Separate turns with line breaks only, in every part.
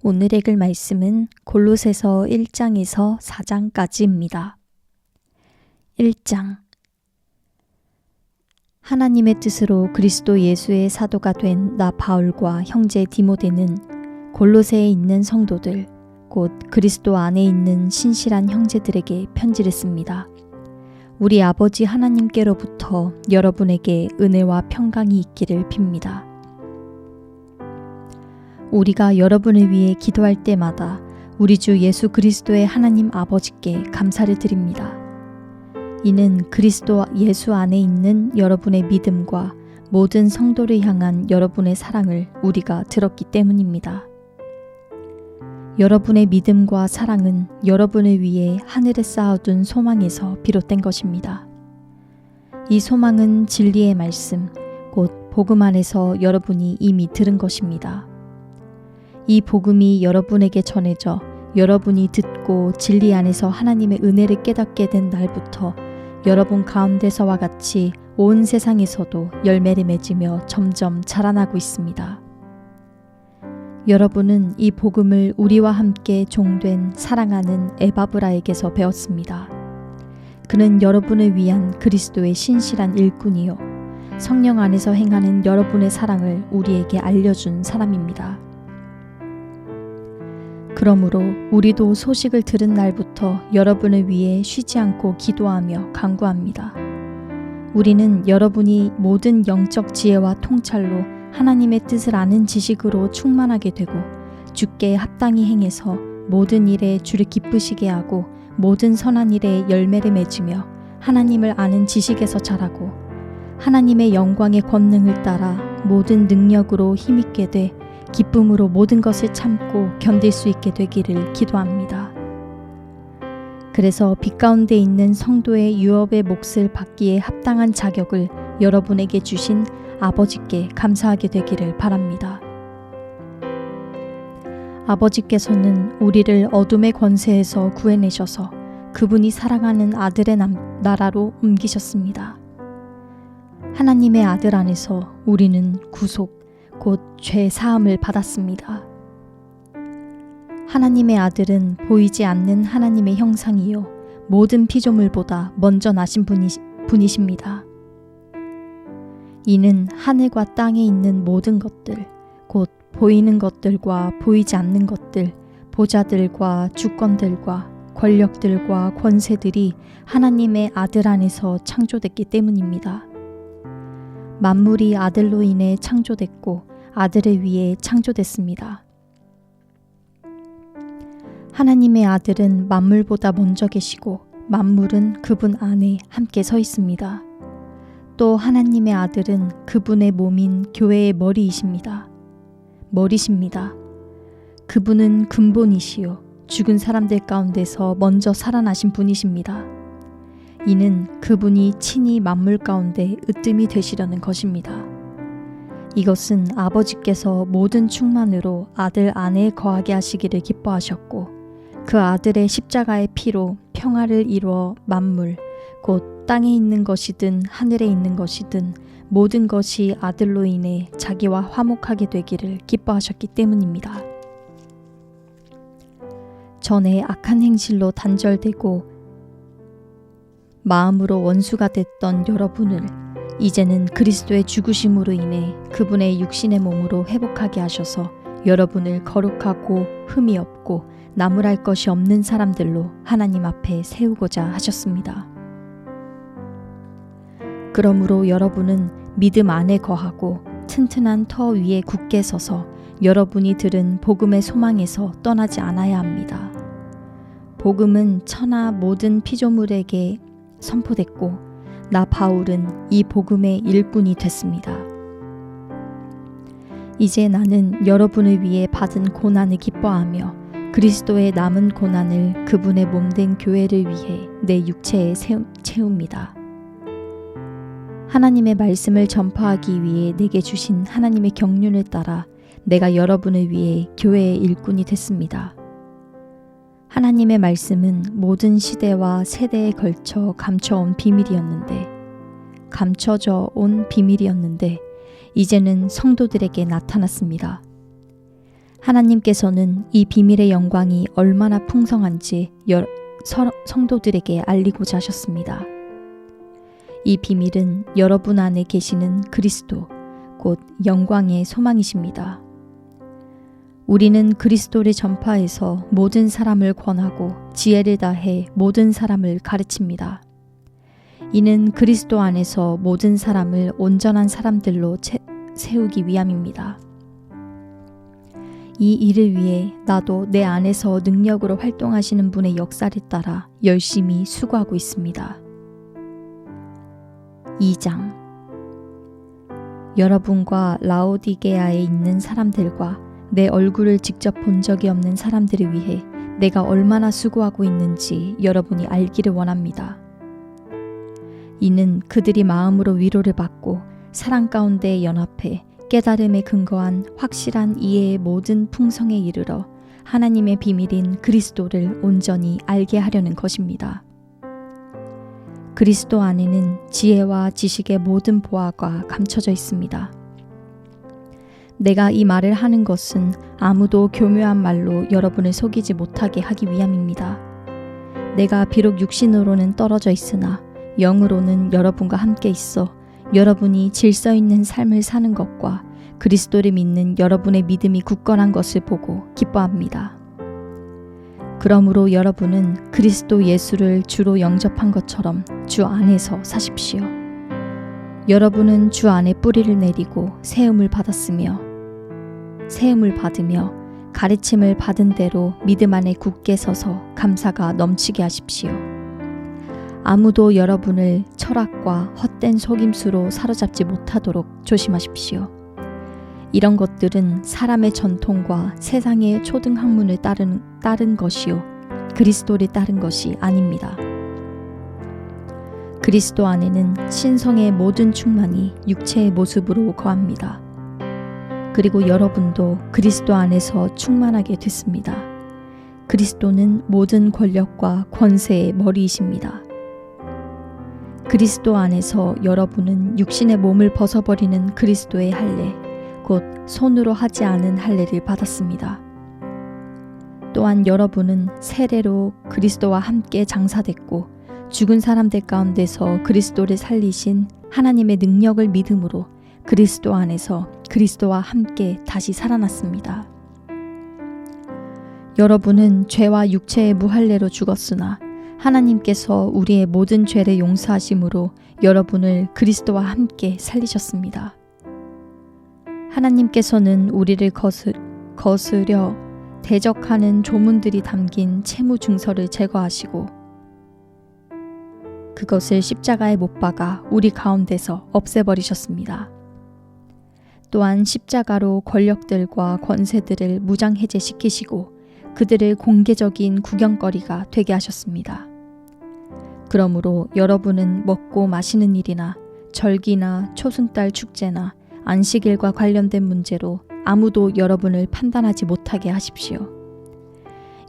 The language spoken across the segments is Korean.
오늘 읽을 말씀은 골로새서 1장에서 4장까지입니다. 1장. 하나님의 뜻으로 그리스도 예수의 사도가 된 나 바울과 형제 디모데는 골로새에 있는 성도들, 곧 그리스도 안에 있는 신실한 형제들에게 편지를 씁니다. 우리 아버지 하나님께로부터 여러분에게 은혜와 평강이 있기를 빕니다. 우리가 여러분을 위해 기도할 때마다 우리 주 예수 그리스도의 하나님 아버지께 감사를 드립니다. 이는 그리스도 예수 안에 있는 여러분의 믿음과 모든 성도를 향한 여러분의 사랑을 우리가 들었기 때문입니다. 여러분의 믿음과 사랑은 여러분을 위해 하늘에 쌓아둔 소망에서 비롯된 것입니다. 이 소망은 진리의 말씀, 곧 복음 안에서 여러분이 이미 들은 것입니다. 이 복음이 여러분에게 전해져 여러분이 듣고 진리 안에서 하나님의 은혜를 깨닫게 된 날부터 여러분 가운데서와 같이 온 세상에서도 열매를 맺으며 점점 자라나고 있습니다. 여러분은 이 복음을 우리와 함께 종된 사랑하는 에바브라에게서 배웠습니다. 그는 여러분을 위한 그리스도의 신실한 일꾼이요, 성령 안에서 행하는 여러분의 사랑을 우리에게 알려준 사람입니다. 그러므로 우리도 소식을 들은 날부터 여러분을 위해 쉬지 않고 기도하며 간구합니다. 우리는 여러분이 모든 영적 지혜와 통찰로 하나님의 뜻을 아는 지식으로 충만하게 되고 주께 합당히 행해서 모든 일에 주를 기쁘시게 하고 모든 선한 일에 열매를 맺으며 하나님을 아는 지식에서 자라고 하나님의 영광의 권능을 따라 모든 능력으로 힘있게 돼 기쁨으로 모든 것을 참고 견딜 수 있게 되기를 기도합니다. 그래서 빛 가운데 있는 성도의 유업의 몫을 받기에 합당한 자격을 여러분에게 주신 아버지께 감사하게 되기를 바랍니다. 아버지께서는 우리를 어둠의 권세에서 구해내셔서 그분이 사랑하는 아들의 나라로 옮기셨습니다. 하나님의 아들 안에서 우리는 구속, 곧 죄 사함을 받았습니다. 하나님의 아들은 보이지 않는 하나님의 형상이요 모든 피조물보다 먼저 나신 분이십니다. 이는 하늘과 땅에 있는 모든 것들, 곧 보이는 것들과 보이지 않는 것들, 보좌들과 주권들과 권력들과 권세들이 하나님의 아들 안에서 창조됐기 때문입니다. 만물이 아들로 인해 창조됐고 아들을 위해 창조됐습니다. 하나님의 아들은 만물보다 먼저 계시고 만물은 그분 안에 함께 서 있습니다. 또 하나님의 아들은 그분의 몸인 교회의 머리이십니다. 그분은 근본이시요 죽은 사람들 가운데서 먼저 살아나신 분이십니다. 이는 그분이 친히 만물 가운데 으뜸이 되시려는 것입니다. 이것은 아버지께서 모든 충만으로 아들 안에 거하게 하시기를 기뻐하셨고 그 아들의 십자가의 피로 평화를 이루어 만물, 곧 땅에 있는 것이든 하늘에 있는 것이든 모든 것이 아들로 인해 자기와 화목하게 되기를 기뻐하셨기 때문입니다. 전에 악한 행실로 단절되고 마음으로 원수가 됐던 여러분을 이제는 그리스도의 죽으심으로 인해 그분의 육신의 몸으로 회복하게 하셔서 여러분을 거룩하고 흠이 없고 나무랄 것이 없는 사람들로 하나님 앞에 세우고자 하셨습니다. 그러므로 여러분은 믿음 안에 거하고 튼튼한 터 위에 굳게 서서 여러분이 들은 복음의 소망에서 떠나지 않아야 합니다. 복음은 천하 모든 피조물에게 선포됐고 나 바울은 이 복음의 일꾼이 됐습니다. 이제 나는 여러분을 위해 받은 고난을 기뻐하며 그리스도의 남은 고난을 그분의 몸된 교회를 위해 내 육체에 채웁니다. 하나님의 말씀을 전파하기 위해 내게 주신 하나님의 경륜을 따라 내가 여러분을 위해 교회의 일꾼이 됐습니다. 하나님의 말씀은 모든 시대와 세대에 걸쳐 감춰져 온 비밀이었는데 이제는 성도들에게 나타났습니다. 하나님께서는 이 비밀의 영광이 얼마나 풍성한지 성도들에게 알리고자 하셨습니다. 이 비밀은 여러분 안에 계시는 그리스도, 곧 영광의 소망이십니다. 우리는 그리스도를 전파해서 모든 사람을 권하고 지혜를 다해 모든 사람을 가르칩니다. 이는 그리스도 안에서 모든 사람을 온전한 사람들로 세우기 위함입니다. 이 일을 위해 나도 내 안에서 능력으로 활동하시는 분의 역사를 따라 열심히 수고하고 있습니다. 2장. 여러분과 라오디게아에 있는 사람들과 내 얼굴을 직접 본 적이 없는 사람들을 위해 내가 얼마나 수고하고 있는지 여러분이 알기를 원합니다. 이는 그들이 마음으로 위로를 받고 사랑 가운데 연합해 깨달음에 근거한 확실한 이해의 모든 풍성에 이르러 하나님의 비밀인 그리스도를 온전히 알게 하려는 것입니다. 그리스도 안에는 지혜와 지식의 모든 보화가 감춰져 있습니다. 내가 이 말을 하는 것은 아무도 교묘한 말로 여러분을 속이지 못하게 하기 위함입니다. 내가 비록 육신으로는 떨어져 있으나 영으로는 여러분과 함께 있어 여러분이 질서 있는 삶을 사는 것과 그리스도를 믿는 여러분의 믿음이 굳건한 것을 보고 기뻐합니다. 그러므로 여러분은 그리스도 예수를 주로 영접한 것처럼 주 안에서 사십시오. 여러분은 주 안에 뿌리를 내리고 세움을 받으며 가르침을 받은 대로 믿음 안에 굳게 서서 감사가 넘치게 하십시오. 아무도 여러분을 철학과 헛된 속임수로 사로잡지 못하도록 조심하십시오. 이런 것들은 사람의 전통과 세상의 초등 학문을 따른 것이요 그리스도를 따른 것이 아닙니다. 그리스도 안에는 신성의 모든 충만이 육체의 모습으로 거합니다. 그리고 여러분도 그리스도 안에서 충만하게 됐습니다. 그리스도는 모든 권력과 권세의 머리이십니다. 그리스도 안에서 여러분은 육신의 몸을 벗어버리는 그리스도의 할례, 곧 손으로 하지 않은 할례를 받았습니다. 또한 여러분은 세례로 그리스도와 함께 장사됐고 죽은 사람들 가운데서 그리스도를 살리신 하나님의 능력을 믿음으로 그리스도 안에서 그리스도와 함께 다시 살아났습니다. 여러분은 죄와 육체의 무할례로 죽었으나 하나님께서 우리의 모든 죄를 용서하심으로 여러분을 그리스도와 함께 살리셨습니다. 하나님께서는 우리를 거스려 대적하는 조문들이 담긴 채무 증서를 제거하시고 그것을 십자가에 못 박아 우리 가운데서 없애버리셨습니다. 또한 십자가로 권력들과 권세들을 무장해제시키시고 그들을 공개적인 구경거리가 되게 하셨습니다. 그러므로 여러분은 먹고 마시는 일이나 절기나 초승달 축제나 안식일과 관련된 문제로 아무도 여러분을 판단하지 못하게 하십시오.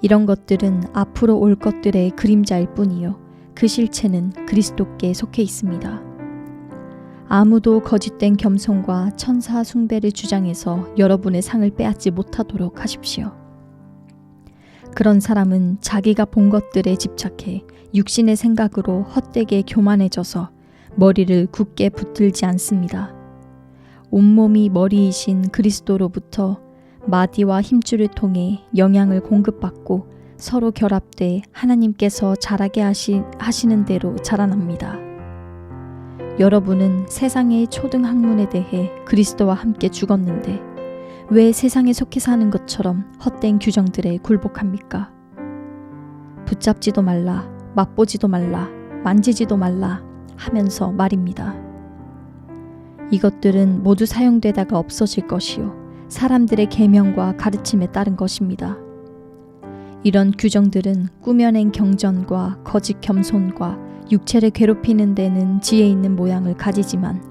이런 것들은 앞으로 올 것들의 그림자일 뿐이요 그 실체는 그리스도께 속해 있습니다. 아무도 거짓된 겸손과 천사 숭배를 주장해서 여러분의 상을 빼앗지 못하도록 하십시오. 그런 사람은 자기가 본 것들에 집착해 육신의 생각으로 헛되게 교만해져서 머리를 굳게 붙들지 않습니다. 온몸이 머리이신 그리스도로부터 마디와 힘줄을 통해 영향을 공급받고 서로 결합돼 하나님께서 자라게 하시는 대로 자라납니다. 여러분은 세상의 초등 학문에 대해 그리스도와 함께 죽었는데 왜 세상에 속해 사는 것처럼 헛된 규정들에 굴복합니까? 붙잡지도 말라, 맛보지도 말라, 만지지도 말라 하면서 말입니다. 이것들은 모두 사용되다가 없어질 것이요 사람들의 계명과 가르침에 따른 것입니다. 이런 규정들은 꾸며낸 경전과 거짓 겸손과 육체를 괴롭히는 데는 지혜 있는 모양을 가지지만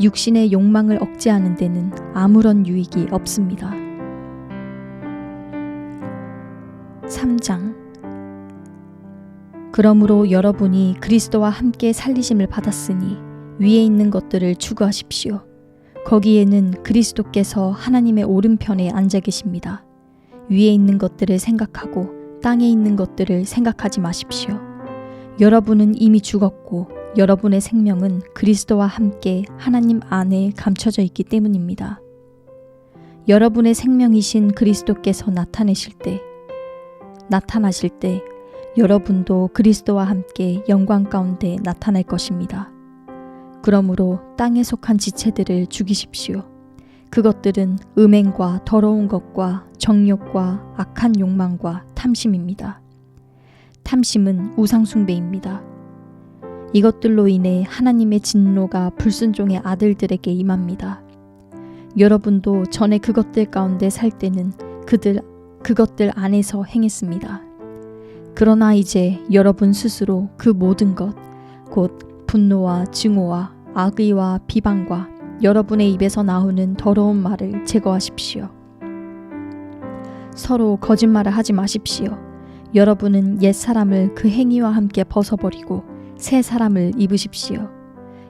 육신의 욕망을 억제하는 데는 아무런 유익이 없습니다. 3장. 그러므로 여러분이 그리스도와 함께 살리심을 받았으니 위에 있는 것들을 추구하십시오. 거기에는 그리스도께서 하나님의 오른편에 앉아 계십니다. 위에 있는 것들을 생각하고 땅에 있는 것들을 생각하지 마십시오. 여러분은 이미 죽었고 여러분의 생명은 그리스도와 함께 하나님 안에 감춰져 있기 때문입니다. 여러분의 생명이신 그리스도께서 나타나실 때 여러분도 그리스도와 함께 영광 가운데 나타날 것입니다. 그러므로 땅에 속한 지체들을 죽이십시오. 그것들은 음행과 더러운 것과 정욕과 악한 욕망과 탐심입니다. 탐심은 우상숭배입니다. 이것들로 인해 하나님의 진노가 불순종의 아들들에게 임합니다. 여러분도 전에 그것들 가운데 살 때는 그것들 안에서 행했습니다. 그러나 이제 여러분 스스로 그 모든 것, 곧 분노와 증오와 악의와 비방과 여러분의 입에서 나오는 더러운 말을 제거하십시오. 서로 거짓말을 하지 마십시오. 여러분은 옛 사람을 그 행위와 함께 벗어버리고 새 사람을 입으십시오.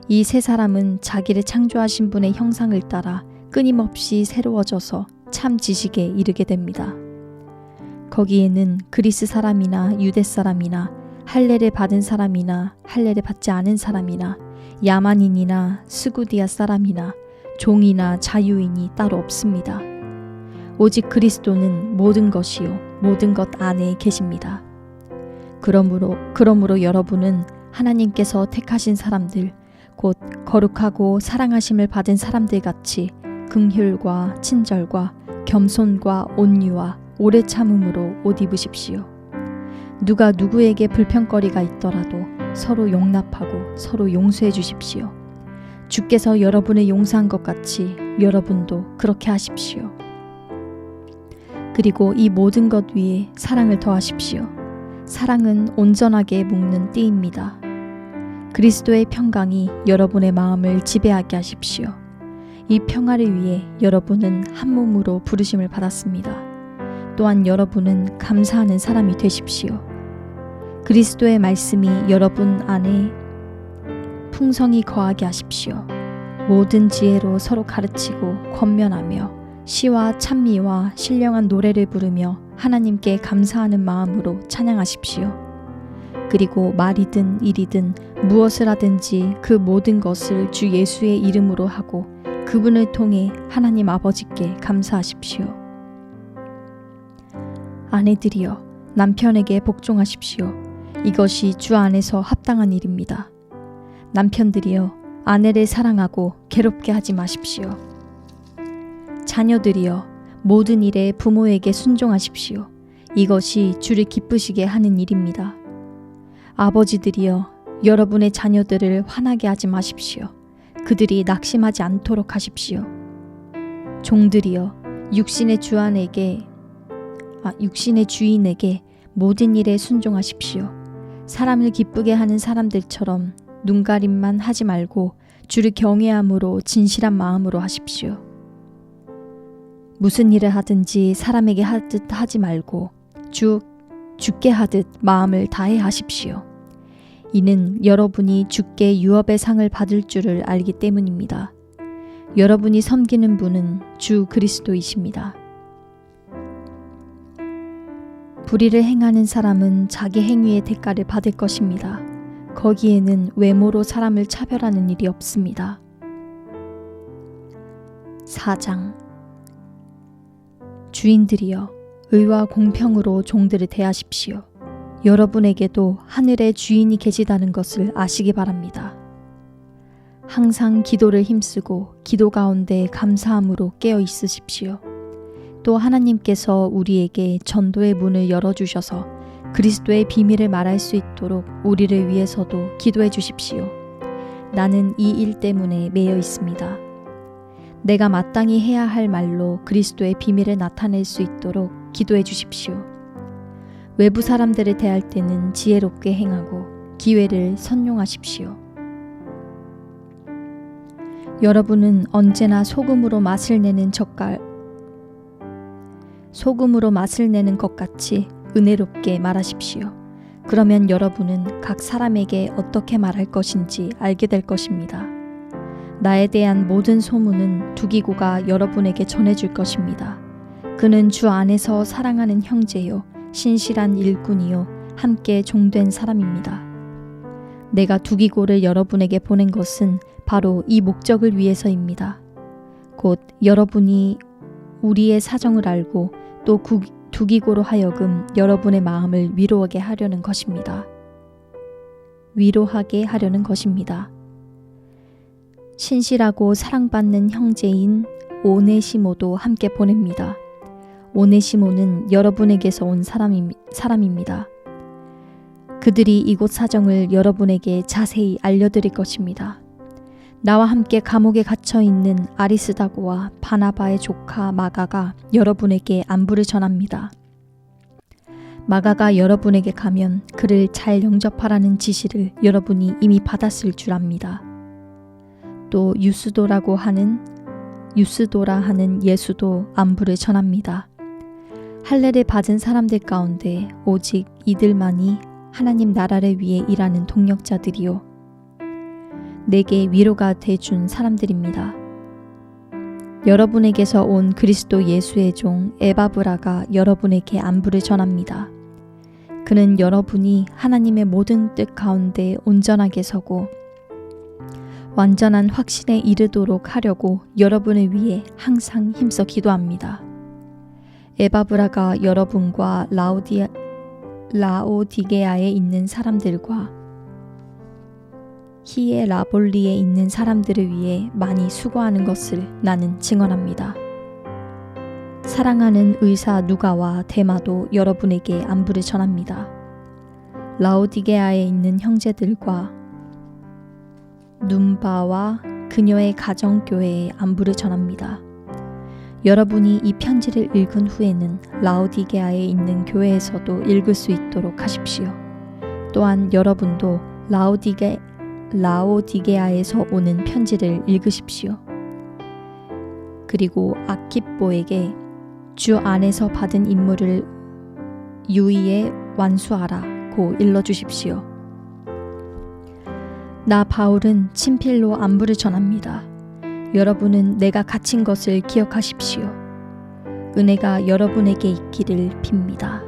이 새 사람은 자기를 창조하신 분의 형상을 따라 끊임없이 새로워져서 참 지식에 이르게 됩니다. 거기에는 그리스 사람이나 유대 사람이나 할례를 받은 사람이나 할례를 받지 않은 사람이나 야만인이나 스구디아 사람이나 종이나 자유인이 따로 없습니다. 오직 그리스도는 모든 것이요 모든 것 안에 계십니다. 그러므로 여러분은 하나님께서 택하신 사람들, 곧 거룩하고 사랑하심을 받은 사람들 같이 긍휼과 친절과 겸손과 온유와 오래 참음으로 옷 입으십시오. 누가 누구에게 불평거리가 있더라도 서로 용납하고 서로 용서해 주십시오. 주께서 여러분을 용서한 것 같이 여러분도 그렇게 하십시오. 그리고 이 모든 것 위에 사랑을 더하십시오. 사랑은 온전하게 묶는 띠입니다. 그리스도의 평강이 여러분의 마음을 지배하게 하십시오. 이 평화를 위해 여러분은 한 몸으로 부르심을 받았습니다. 또한 여러분은 감사하는 사람이 되십시오. 그리스도의 말씀이 여러분 안에 풍성히 거하게 하십시오. 모든 지혜로 서로 가르치고 권면하며 시와 찬미와 신령한 노래를 부르며 하나님께 감사하는 마음으로 찬양하십시오. 그리고 말이든 일이든 무엇을 하든지 그 모든 것을 주 예수의 이름으로 하고 그분을 통해 하나님 아버지께 감사하십시오. 아내들이여 남편에게 복종하십시오. 이것이 주 안에서 합당한 일입니다. 남편들이여 아내를 사랑하고 괴롭게 하지 마십시오. 자녀들이여 모든 일에 부모에게 순종하십시오. 이것이 주를 기쁘시게 하는 일입니다. 아버지들이여 여러분의 자녀들을 화나게 하지 마십시오. 그들이 낙심하지 않도록 하십시오. 종들이여 육신의 주인에게 모든 일에 순종하십시오. 사람을 기쁘게 하는 사람들처럼 눈가림만 하지 말고 주를 경외함으로 진실한 마음으로 하십시오. 무슨 일을 하든지 사람에게 하듯 하지 말고 주께 하듯 마음을 다해 하십시오. 이는 여러분이 주께 유업의 상을 받을 줄을 알기 때문입니다. 여러분이 섬기는 분은 주 그리스도이십니다. 불의를 행하는 사람은 자기 행위의 대가를 받을 것입니다. 거기에는 외모로 사람을 차별하는 일이 없습니다. 4장 주인들이여 의와 공평으로 종들을 대하십시오. 여러분에게도 하늘의 주인이 계시다는 것을 아시기 바랍니다. 항상 기도를 힘쓰고 기도 가운데 감사함으로 깨어 있으십시오. 또 하나님께서 우리에게 전도의 문을 열어주셔서 그리스도의 비밀을 말할 수 있도록 우리를 위해서도 기도해 주십시오. 나는 이 일 때문에 매여 있습니다. 내가 마땅히 해야 할 말로 그리스도의 비밀을 나타낼 수 있도록 기도해 주십시오. 외부 사람들을 대할 때는 지혜롭게 행하고 기회를 선용하십시오. 여러분은 언제나 소금으로 맛을 내는 것 같이 은혜롭게 말하십시오. 그러면 여러분은 각 사람에게 어떻게 말할 것인지 알게 될 것입니다. 나에 대한 모든 소문은 두기고가 여러분에게 전해줄 것입니다. 그는 주 안에서 사랑하는 형제요, 신실한 일꾼이요, 함께 종된 사람입니다. 내가 두기고를 여러분에게 보낸 것은 바로 이 목적을 위해서입니다. 곧 여러분이 우리의 사정을 알고 또 두기고로 하여금 여러분의 마음을 위로하게 하려는 것입니다. 위로하게 하려는 것입니다. 신실하고 사랑받는 형제인 오네시모도 함께 보냅니다. 오네시모는 여러분에게서 온 사람입니다. 그들이 이곳 사정을 여러분에게 자세히 알려드릴 것입니다. 나와 함께 감옥에 갇혀 있는 아리스다고와 바나바의 조카 마가가 여러분에게 안부를 전합니다. 마가가 여러분에게 가면 그를 잘 영접하라는 지시를 여러분이 이미 받았을 줄 압니다. 또 유스도라 하는 예수도 안부를 전합니다. 할례를 받은 사람들 가운데 오직 이들만이 하나님 나라를 위해 일하는 동력자들이요, 내게 위로가 돼준 사람들입니다. 여러분에게서 온 그리스도 예수의 종 에바브라가 여러분에게 안부를 전합니다. 그는 여러분이 하나님의 모든 뜻 가운데 온전하게 서고 완전한 확신에 이르도록 하려고 여러분을 위해 항상 힘써 기도합니다. 에바브라가 여러분과 라오디게아에 있는 사람들과 히에라볼리에 있는 사람들을 위해 많이 수고하는 것을 나는 증언합니다. 사랑하는 의사 누가와 데마도 여러분에게 안부를 전합니다. 라오디게아에 있는 형제들과 눈바와 그녀의 가정교회에 안부를 전합니다. 여러분이 이 편지를 읽은 후에는 라오디게아에 있는 교회에서도 읽을 수 있도록 하십시오. 또한 여러분도 라오디게아에서 오는 편지를 읽으십시오. 그리고 아키뽀에게 주 안에서 받은 임무를 유의에 완수하라고 일러주십시오. 나 바울은 친필로 안부를 전합니다. 여러분은 내가 갇힌 것을 기억하십시오. 은혜가 여러분에게 있기를 빕니다.